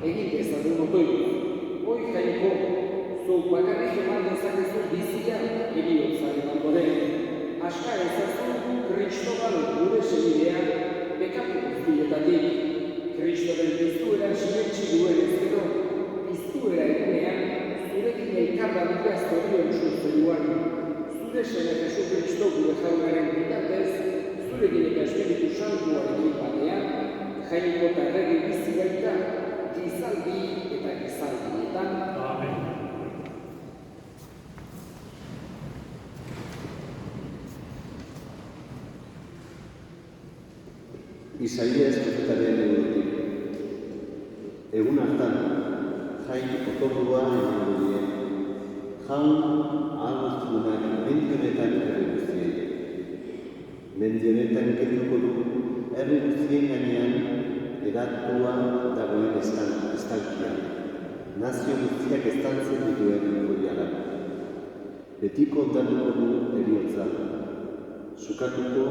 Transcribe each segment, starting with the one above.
egin dezagun otoiz. Hoi jainko, zuk bakarrik eman dezakezu bizia heriotzaren ondoren. Aska ezazu Kristobal gure segidea bekatu guztietatik. Kristoren piztuera sinetsi duen ezkero, piztuera egunean zurekin elkarlanikaz zorion zuzeruan. Zure seme Jesu Kristo gure jaunaren bitartez, zurekin eta Espiritu Santuarekin batean, jainko eta errege bizi baita, gizaldi eta gizaldietan. Amen. Isaias profetaren egunetik. Egun hartan, jain otordua emango die. Jaun ahalguztunak mendionetan herri guztiei. Mendionetan kenduko du herri guztien gainean eratua dagoen estalkia. Nazio guztiak estaltzen dituen goiala. Betiko ondatuko du heriotza. Sukatuko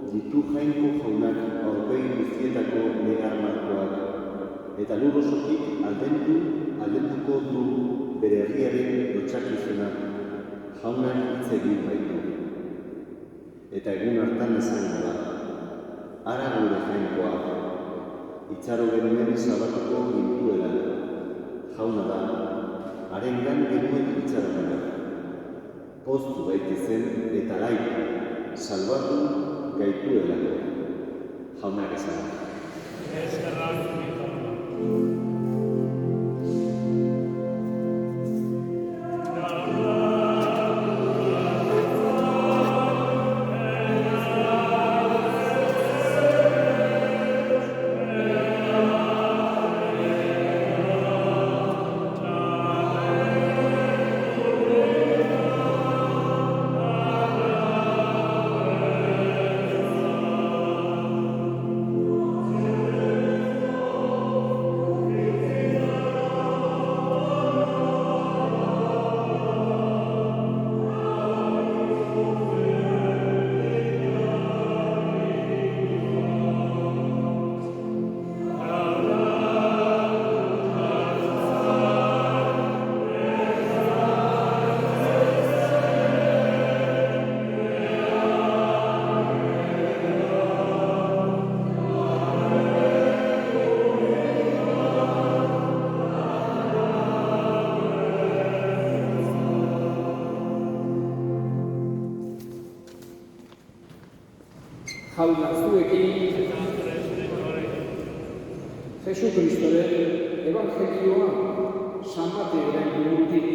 ditu jainko jaunak aurpegi guztietako negar markoak, eta lur osotik aldenduko du bere herriaren lotsakizuna, jaunak hitz egin baitu. Eta egun hartan izango da, hara gure jainkoa, itxaro genuen zabatuko gintuela, jauna da, harengan genuen itxarogena. Poztu gaitezen eta laik, salbatu gaituelako, jaunak esan. Eskerrak jauna zuekin Jesu Kristoren evangelioa San Mateoren burutik.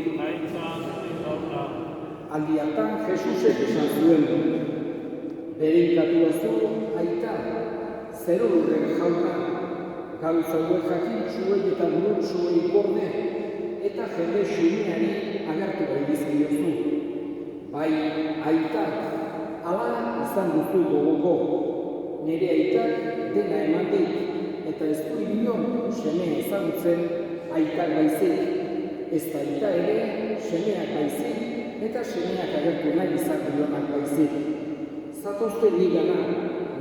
Aldi hartan Jesusek esan zuen, bereikatu azu aita, zero lurren jauna, gauza hauek jakintzuei eta burutzuei gorde, eta jende xumeari agertu bai dizkiozu. Bai aita, ala izan duzu gogoko, nire aitak dena eman dit, eta ez du inon seme ezagutzen aitak baizik. Ez da aita ere semeak baizik, eta semeak agertu nahi izan dionak baizik. Zatozte nigana,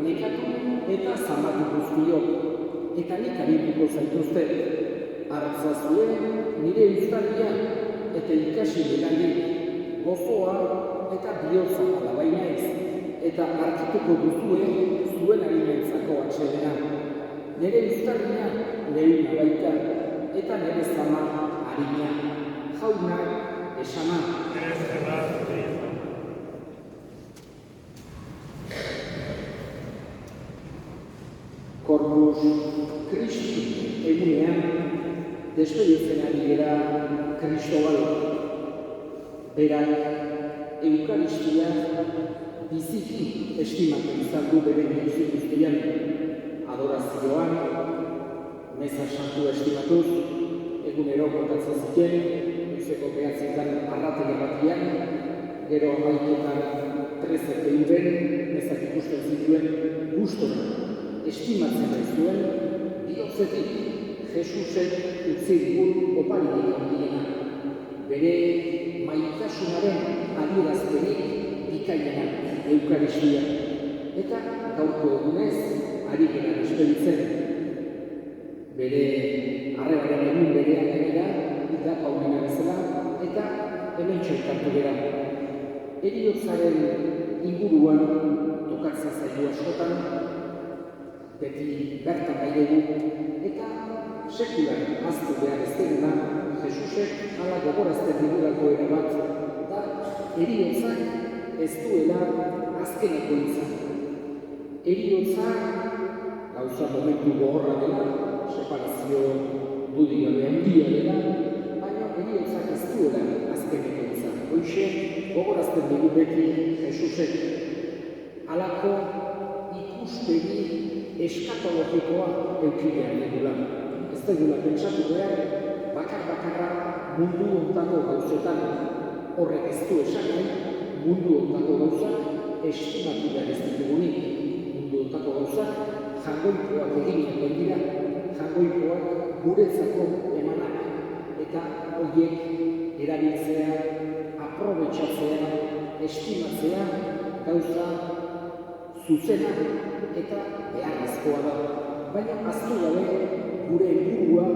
nekatu eta zamatu guztiok, eta nik arituko zaituzte. Hartzazue nire uztarria eta ikasi nirandik, gozoa eta bihotza alabai naiz, eta hartituko duzue zuen arimentzako atsedena. Nire uztarria lehuna baita, eta nire zama harina, jaunak esana. Corpus Christi egunean, despeditzen ari gara Kristobal. Berak Eukaristia biziki estimatu izan du bere bizi guztian. Adorazioan, meza santu estimatuz, egunero kontatzen ziten, goizeko 9:00 arrategi batian, gero 11:00 13:00 mezak ikusten zituen gustora. Estimatzen ez duen, bihotzetik Jesusek utzi digun oparirik handiena. Bere maitasunaren adierazpenik bikainena Eukaristia. Eta gaurko egunez, ari gara despeditzen. bere arrebaren egun berean gainera, da Paulina bezala, eta hemen txertatu gara. Heriotzaren inguruan tokatzen zaigu askotan, beti bertan gai dugu, eta sekulan aztu behar ez dena, Jesusek hala gogorazten digulako ere bat, da heriotzak ez duela azkeneko izan. Heriotzak gauza momentu gogorra dela, separazio dudigabe handia dela, baina heriotzak ez duela azkeneko izan. Hoxe, gogorazten dugu beti Jesusek halako ikuspegi eskatologikoa eukidean dugula. Ez dugula pentsatu behar, bakar-bakarra mundu ontako gauzetan horrek ez du esan nahi, mundu ontako gauzak estimatu behar ez ditugunik. Mundu ontako gauzak jangoikoak eginak dira, jangoikoak guretzako emanak, eta horiek erabiltzea, aprobetxatzea, estimatzea, gauza zuzena eta beharrezkoa da. Baina aztu gabe gure helburua,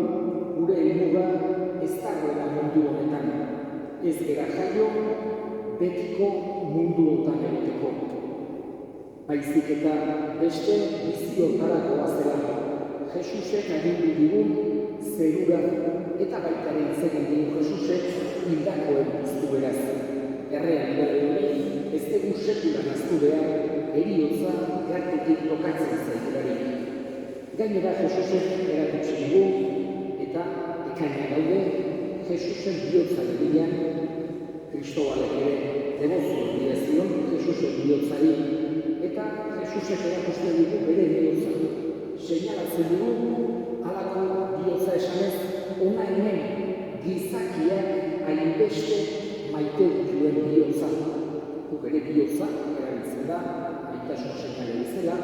gure helmuga ez dagoela mundu honetan. Ez gara jaio betiko mundu honetan egoteko. Baizik eta beste biziotarako azela. Jesusek agindu digun zerura eta baitaren zegin digun Jesusek hildakoen iztu beraz. Errean hori ez dugu sekulan aztu behar, heriotza gertutik tokatzen zaiturarik. Gainera Jesusek erakutsi digu eta ekaina gaude Jesusen bihotzaren bilan, Kristobalek ere devozio dira zion Jesusen bihotzari, eta Jesusek erakusten digu bere bihotza. Seinalatzen dugu halako bihotza esanez, ona hemen gizakiak hainbeste maite dituen bihotza. Guk ere bihotza erabiltzen da, maitasun seinale bezala,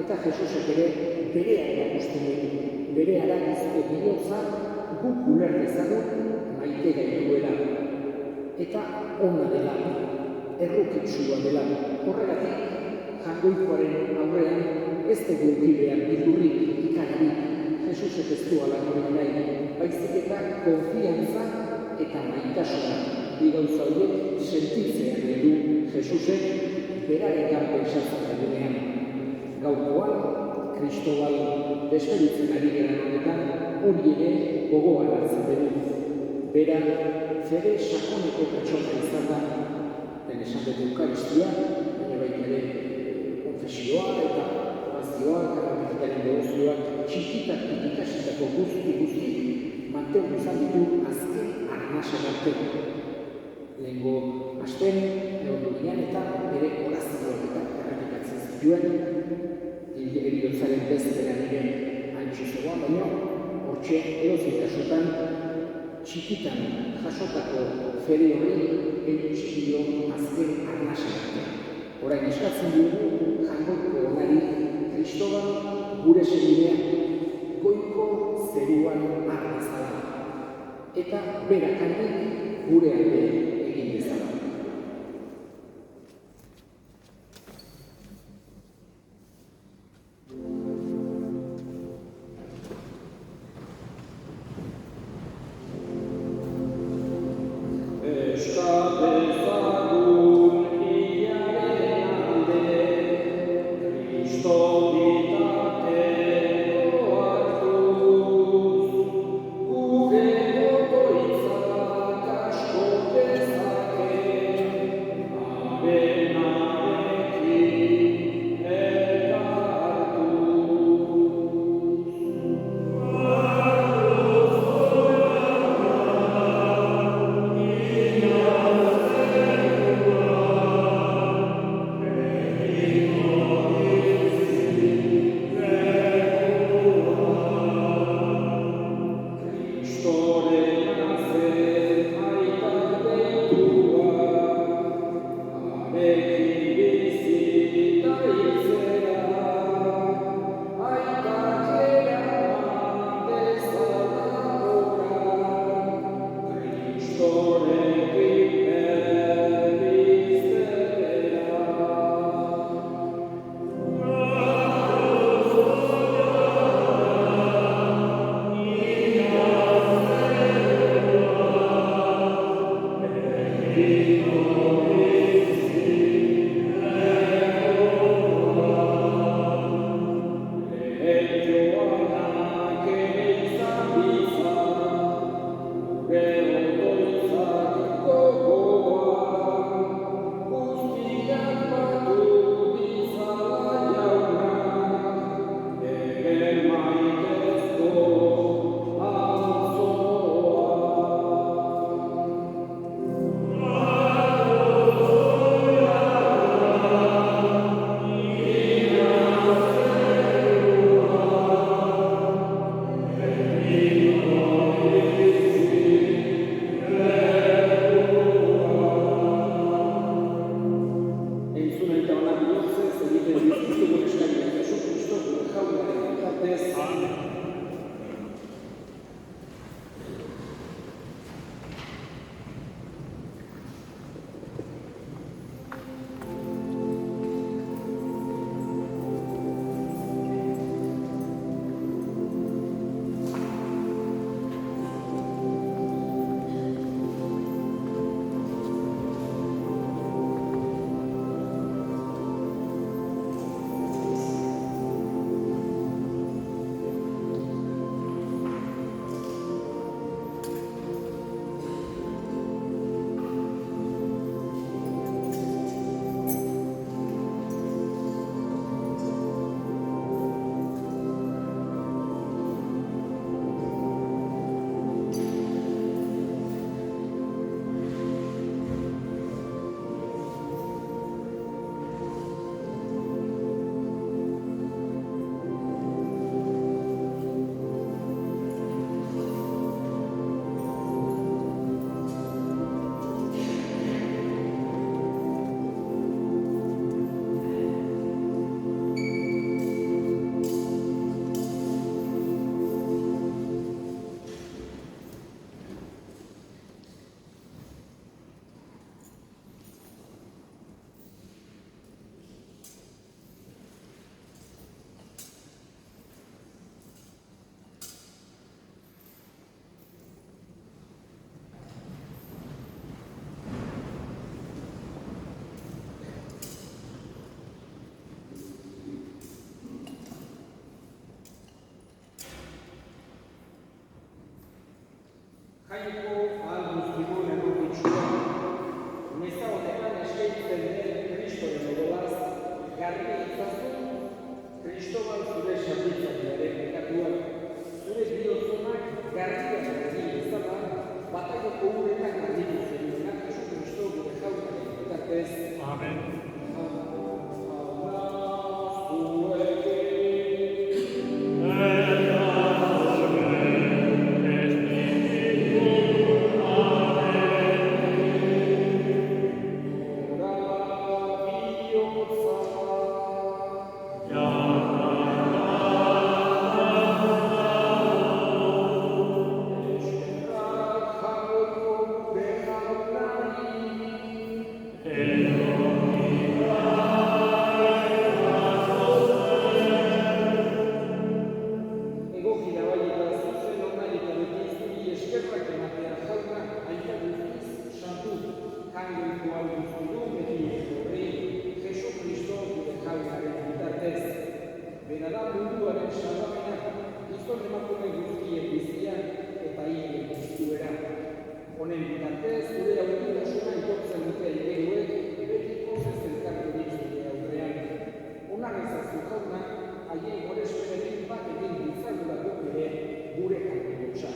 eta Jesusek ere berea erakusten dugu. Bere haragizko bihotza guk uler dezagun maite gaituela. Eta ona dela, errukitsua dela. Horregatik, jangoikoaren aurrean ez dugu behar bildurrik ikanarik. Jesusek ez du alakorik nahi, baizik eta konfiantza eta maitasuna. Bi gauza horiek sentitzean edu Jesusek beraren garpe esatzen dugunean. Gaurkoan, Kristobal desberitzen ari geran honetan, hori ere gogoan hartzen dugu. Bera, fede sakoneko pertsona izan da, den esan dut eukaristia, baina baita ere konfesioa eta orazioa, karametikaren devozioak, txikitatik ikasitako guzti mantendu izan ditu azken arnasen arte. Lehengo asten, egon dugian eta bere orazioak eta errepikatzen zituen, heriotzaren bezperan ere haintxe zegoen, baina hortxe edozein kasutan txikitan jasotako fede hori eutsi dio azken arnasen arte. Orain eskatzen dugu jangoiko onari Kristobal gure senidea goiko zeruan arrezala. Eta berakandik gure alde egin dezala. Asko jainko ahal guztigun errukitsua, meza honetan eskaintzen den Kristoren odolaz, garbi itzazu, Kristobal zure sarritzailearen pekatuak, zure bihotzonak garbiak egin izala, bataioko uretan garbitu zenuenak, Jesu Kristo gure jaunaren bitartez. Amen. Honen bitartez, gure aurkitasuna aitortzen dute aigeruek, betiko zezenkarturik zure aurrean. Onar ezazu jauna, haien gorespenekin bat egin ditzaldurako ere gure kantinutza.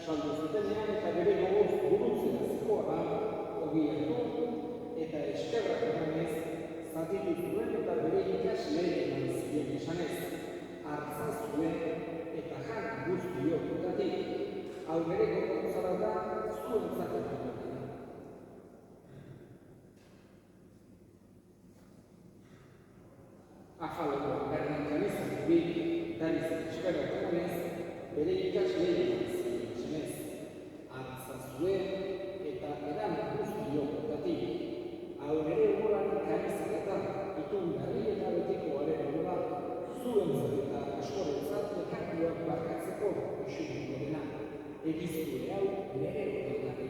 Saldu zutenean eta bere gogoz burutzen azikoa eta eskerrak emanez, zatitu zuen eta bere ikasleen eman ziren esanez, hartza zuen eta jan guztiokutatik, hau bere gogotzara da zuen zatetan dutena. Afaleko Bernardan izan dubik, darizak eskerrak emanez, bere ikasleen eman ziren esanez, hartza zuen eta edan guztiokutatik, hau bere horan karizketan itun garri eta betiko garen horan zuen eta askorentzat ekakioak barkatzeko esunik dena, egizkure hau nire horretari.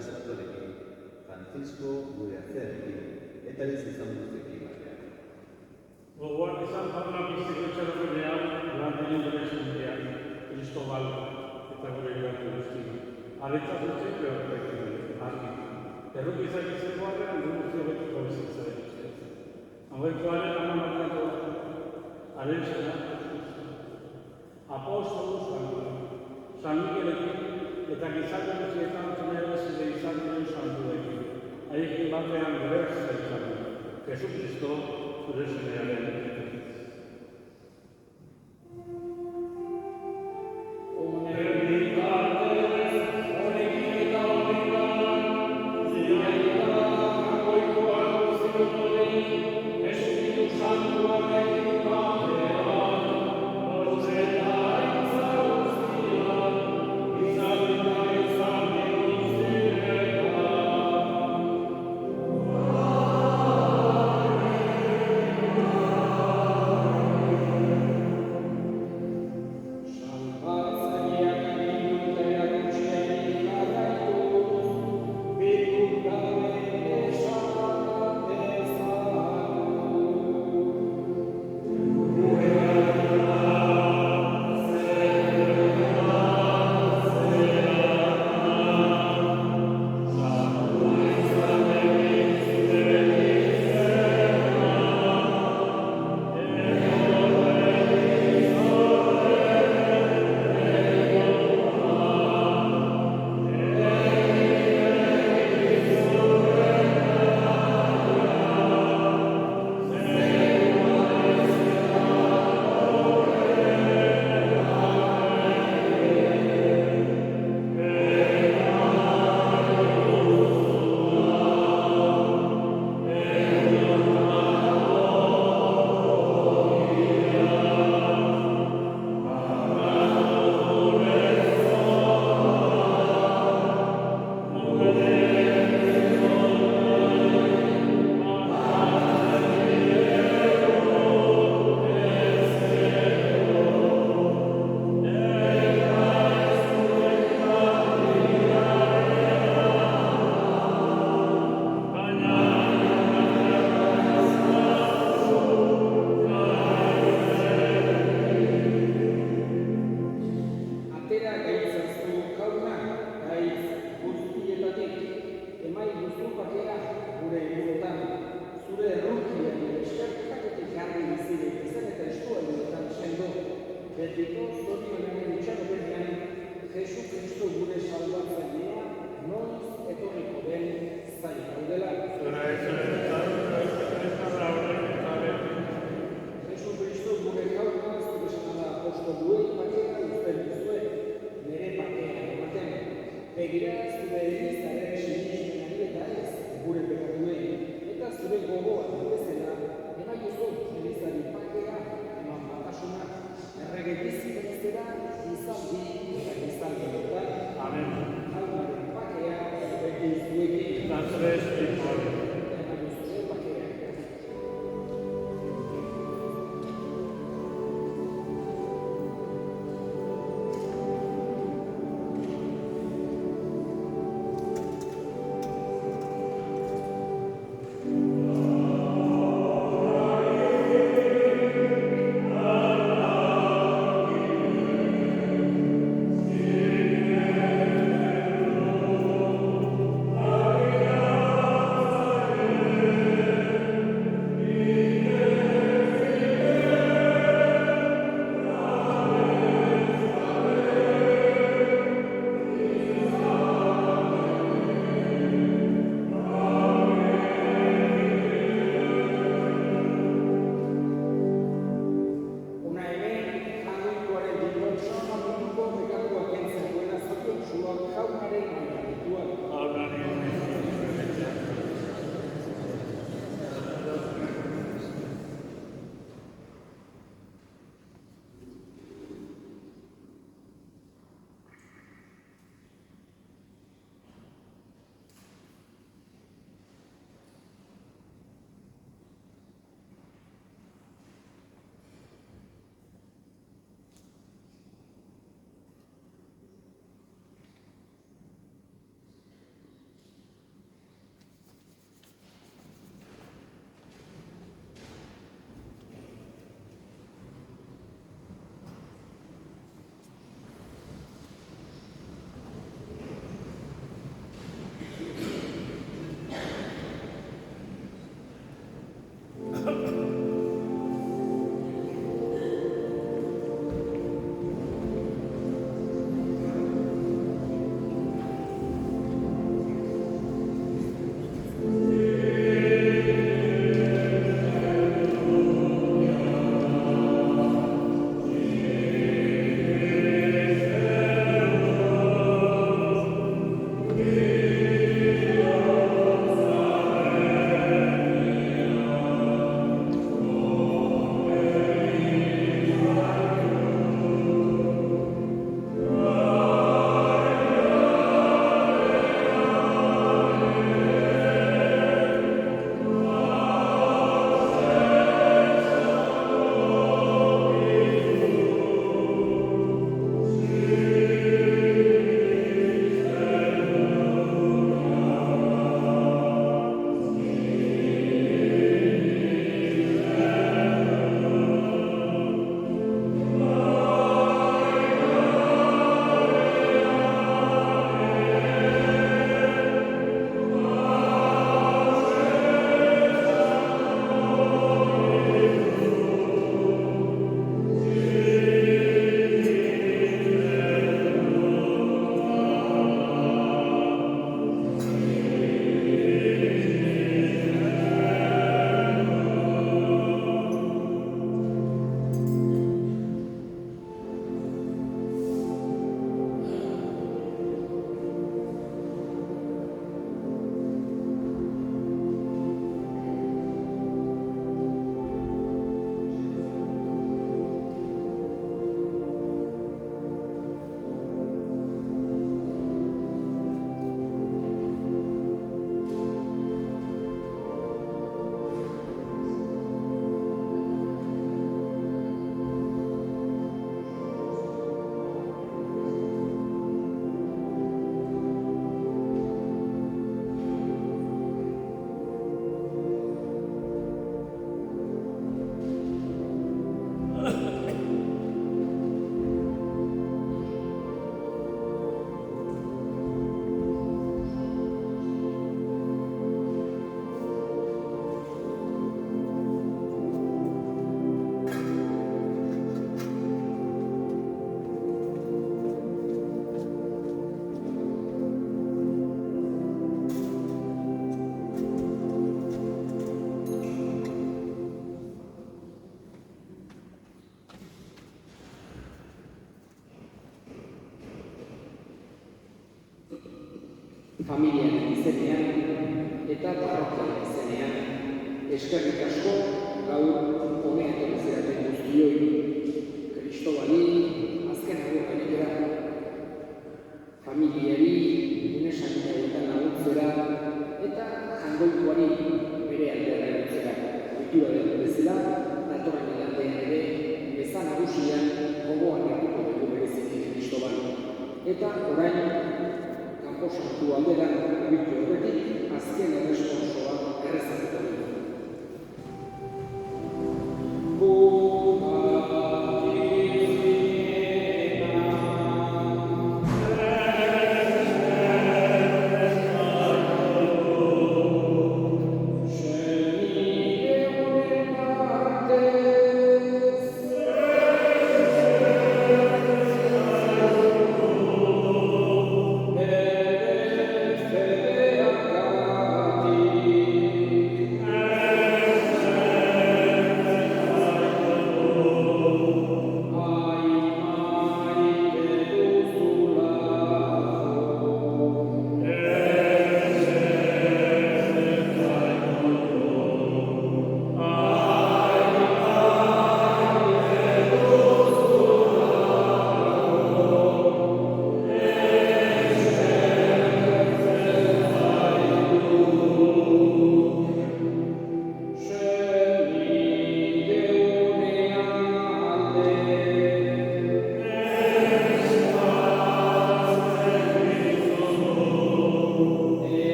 Santuarekin, Francisco gure atzearekin, eta ez izan guztekin batean. Gogoan izan Paula biziko itxaropenean, lan denen bere eskundean, Cristobal eta gure joatu guztien. Aretzat dutxek behar argi. Errukizak izango arrean, guztio betiko bizitzaren ustez. Hauenkoaren amamartako haren zena, apostolu San Miguelekin eta gizarte guztietan zenera izan diren santuekin. Haiekin batean gure izan du. Jesucristo zure semearen. Amen. familiaren izenean eta parrokiaren izenean. Eskerrik asko gaur hona etorri zareten guztioi. Kristobali azken agurra familiari, unesanitaretan laguntzera eta jangoituari bere aldera erotzera. Ohitura den bezala, datorren igandean ere, beza nagusian gogoan hartuko dugu bereziki Kristobal. Eta orain, kanpo sartu aldera abitu horretik, azken erresponsoa errezatuko dugu.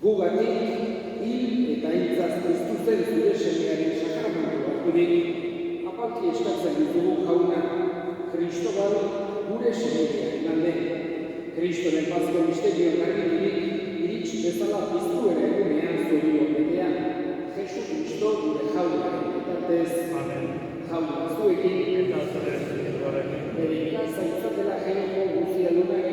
Gugatik, hil eta hiltzaz piztu zen zure semearen sakramentu harturik, apalki eskatzen ditugu jauna, Kristobal gure semearen alde. Kristoren pazko misterioan argiturik, irits bezala piztu ere egunean zorion betean. Jesu Kristo gure jaunaren bitartez, jauna zuekin, bere ikaza itzatela jenoko guztiadunak